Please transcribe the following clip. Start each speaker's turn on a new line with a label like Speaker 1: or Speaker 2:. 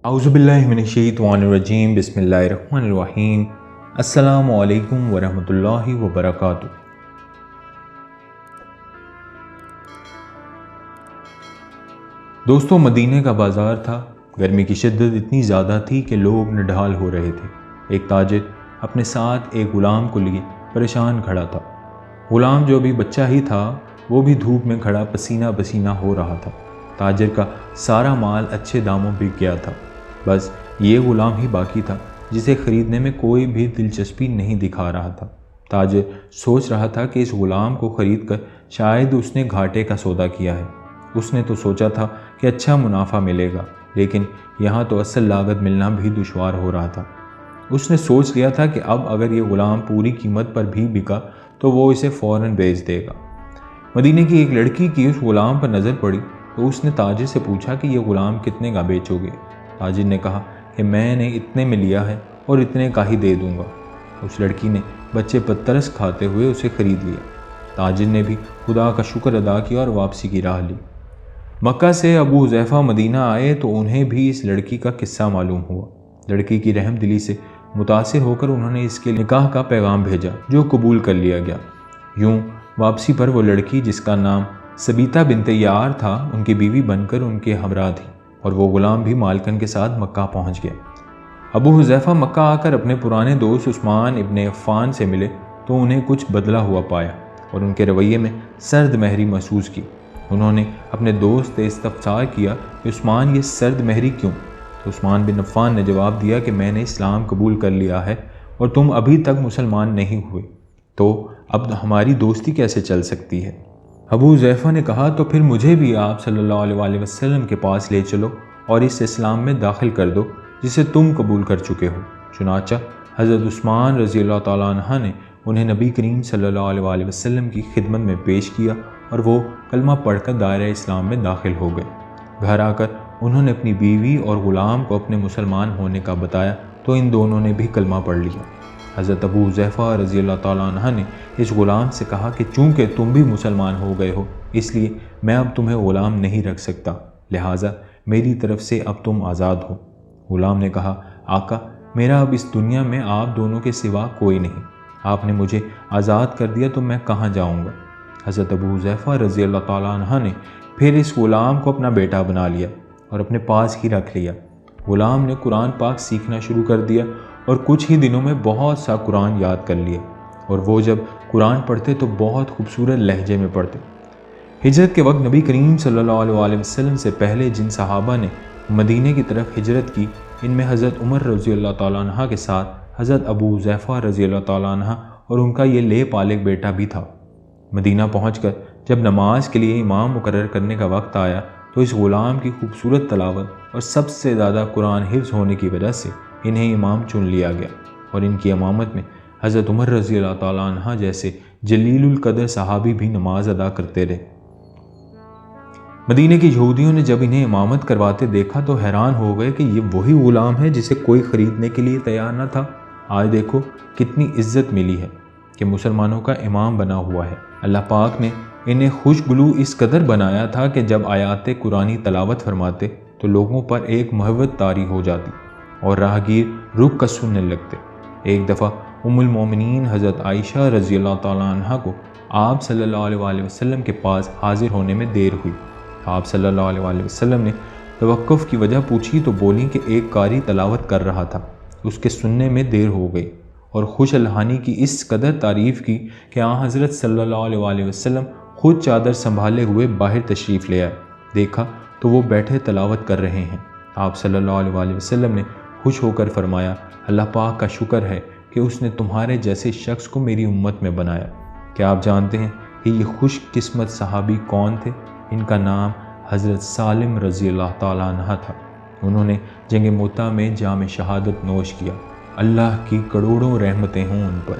Speaker 1: اعوذ باللہ من الشیطان الرجیم بسم اللہ الرحمن الرحیم السلام علیکم ورحمۃ اللہ وبرکاتہ۔ دوستو، مدینہ کا بازار تھا۔ گرمی کی شدت اتنی زیادہ تھی کہ لوگ نڈھال ہو رہے تھے۔ ایک تاجر اپنے ساتھ ایک غلام کو لیے پریشان کھڑا تھا۔ غلام جو ابھی بچہ ہی تھا وہ بھی دھوپ میں کھڑا پسینہ پسینہ ہو رہا تھا۔ تاجر کا سارا مال اچھے داموں بک گیا تھا، بس یہ غلام ہی باقی تھا جسے خریدنے میں کوئی بھی دلچسپی نہیں دکھا رہا تھا۔ تاجر سوچ رہا تھا کہ اس غلام کو خرید کر شاید اس نے گھاٹے کا سودا کیا ہے۔ اس نے تو سوچا تھا کہ اچھا منافع ملے گا، لیکن یہاں تو اصل لاگت ملنا بھی دشوار ہو رہا تھا۔ اس نے سوچ لیا تھا کہ اب اگر یہ غلام پوری قیمت پر بھی بکا تو وہ اسے فوراً بیچ دے گا۔ مدینے کی ایک لڑکی کی اس غلام پر نظر پڑی تو اس نے تاجر سے پوچھا کہ یہ غلام کتنے کا بیچو گے؟ تاجر نے کہا کہ میں نے اتنے میں لیا ہے اور اتنے کا ہی دے دوں گا۔ اس لڑکی نے بچے پر ترس کھاتے ہوئے اسے خرید لیا۔ تاجر نے بھی خدا کا شکر ادا کیا اور واپسی کی راہ لی۔ مکہ سے ابو حذیفہ مدینہ آئے تو انہیں بھی اس لڑکی کا قصہ معلوم ہوا۔ لڑکی کی رحم دلی سے متاثر ہو کر انہوں نے اس کے نکاح کا پیغام بھیجا جو قبول کر لیا گیا۔ یوں واپسی پر وہ لڑکی، جس کا نام سبیتا بنت یار تھا، ان کی بیوی بن کر ان کے ہمراہ تھی، اور وہ غلام بھی مالکن کے ساتھ مکہ پہنچ گیا۔ ابو حذیفہ مکہ آ کر اپنے پرانے دوست عثمان ابن عفان سے ملے تو انہیں کچھ بدلا ہوا پایا اور ان کے رویے میں سرد مہری محسوس کی۔ انہوں نے اپنے دوست سے استفسار کیا کہ عثمان، یہ سرد مہری کیوں؟ تو عثمان بن عفان نے جواب دیا کہ میں نے اسلام قبول کر لیا ہے اور تم ابھی تک مسلمان نہیں ہوئے، تو اب ہماری دوستی کیسے چل سکتی ہے؟ ابو حذیفہ نے کہا تو پھر مجھے بھی آپ صلی اللہ علیہ وسلم کے پاس لے چلو اور اس اسلام میں داخل کر دو جسے تم قبول کر چکے ہو۔ چنانچہ حضرت عثمان رضی اللہ تعالیٰ عنہ نے انہیں نبی کریم صلی اللہ علیہ وسلم کی خدمت میں پیش کیا اور وہ کلمہ پڑھ کر دائرہ اسلام میں داخل ہو گئے۔ گھر آ کر انہوں نے اپنی بیوی اور غلام کو اپنے مسلمان ہونے کا بتایا تو ان دونوں نے بھی کلمہ پڑھ لیا۔ حضرت ابو حذیفہ رضی اللہ تعالیٰ عنہ نے اس غلام سے کہا کہ چونکہ تم بھی مسلمان ہو گئے ہو اس لیے میں اب تمہیں غلام نہیں رکھ سکتا، لہٰذا میری طرف سے اب تم آزاد ہو۔ غلام نے کہا، آقا، میرا اب اس دنیا میں آپ دونوں کے سوا کوئی نہیں، آپ نے مجھے آزاد کر دیا تو میں کہاں جاؤں گا؟ حضرت ابو حذیفہ رضی اللہ تعالیٰ عنہ نے پھر اس غلام کو اپنا بیٹا بنا لیا اور اپنے پاس ہی رکھ لیا۔ غلام نے قرآن پاک سیکھنا شروع کر دیا اور کچھ ہی دنوں میں بہت سا قرآن یاد کر لیا، اور وہ جب قرآن پڑھتے تو بہت خوبصورت لہجے میں پڑھتے۔ ہجرت کے وقت نبی کریم صلی اللہ علیہ وسلم سے پہلے جن صحابہ نے مدینے کی طرف ہجرت کی، ان میں حضرت عمر رضی اللہ تعالیٰ عنہ کے ساتھ حضرت ابو حذیفہ رضی اللہ تعالیٰ عنہ اور ان کا یہ لے پالک بیٹا بھی تھا۔ مدینہ پہنچ کر جب نماز کے لیے امام مقرر کرنے کا وقت آیا تو اس غلام کی خوبصورت تلاوت اور سب سے زیادہ قرآن حفظ ہونے کی وجہ سے انہیں امام چن لیا گیا، اور ان کی امامت میں حضرت عمر رضی اللہ تعالیٰ عنہ جیسے جلیل القدر صحابی بھی نماز ادا کرتے رہے۔ مدینے کی یہودیوں نے جب انہیں امامت کرواتے دیکھا تو حیران ہو گئے کہ یہ وہی غلام ہے جسے کوئی خریدنے کے لیے تیار نہ تھا۔ آج دیکھو کتنی عزت ملی ہے کہ مسلمانوں کا امام بنا ہوا ہے۔ اللہ پاک نے انہیں خوشگلو اس قدر بنایا تھا کہ جب آیات قرآنی تلاوت فرماتے تو لوگوں پر ایک محبت طاری ہو جاتی اور راہگیر رک کر سننے لگتے۔ ایک دفعہ ام المومنین حضرت عائشہ رضی اللہ تعالیٰ عنہ کو آپ صلی اللہ علیہ وسلم کے پاس حاضر ہونے میں دیر ہوئی۔ آپ صلی اللہ علیہ وسلم نے توقف کی وجہ پوچھی تو بولیں کہ ایک قاری تلاوت کر رہا تھا، اس کے سننے میں دیر ہو گئی، اور خوش الحانی کی اس قدر تعریف کی کہ آن حضرت صلی اللہ علیہ وسلم خود چادر سنبھالے ہوئے باہر تشریف لے آئے۔ دیکھا تو وہ بیٹھے تلاوت کر رہے ہیں۔ آپ صلی اللہ علیہ وسلم نے خوش ہو کر فرمایا، اللہ پاک کا شکر ہے کہ اس نے تمہارے جیسے شخص کو میری امت میں بنایا۔ کیا آپ جانتے ہیں کہ یہ خوش قسمت صحابی کون تھے؟ ان کا نام حضرت سالم رضی اللہ تعالیٰ عنہ تھا۔ انہوں نے جنگ موتا میں جام شہادت نوش کیا۔ اللہ کی کروڑوں رحمتیں ہوں ان پر۔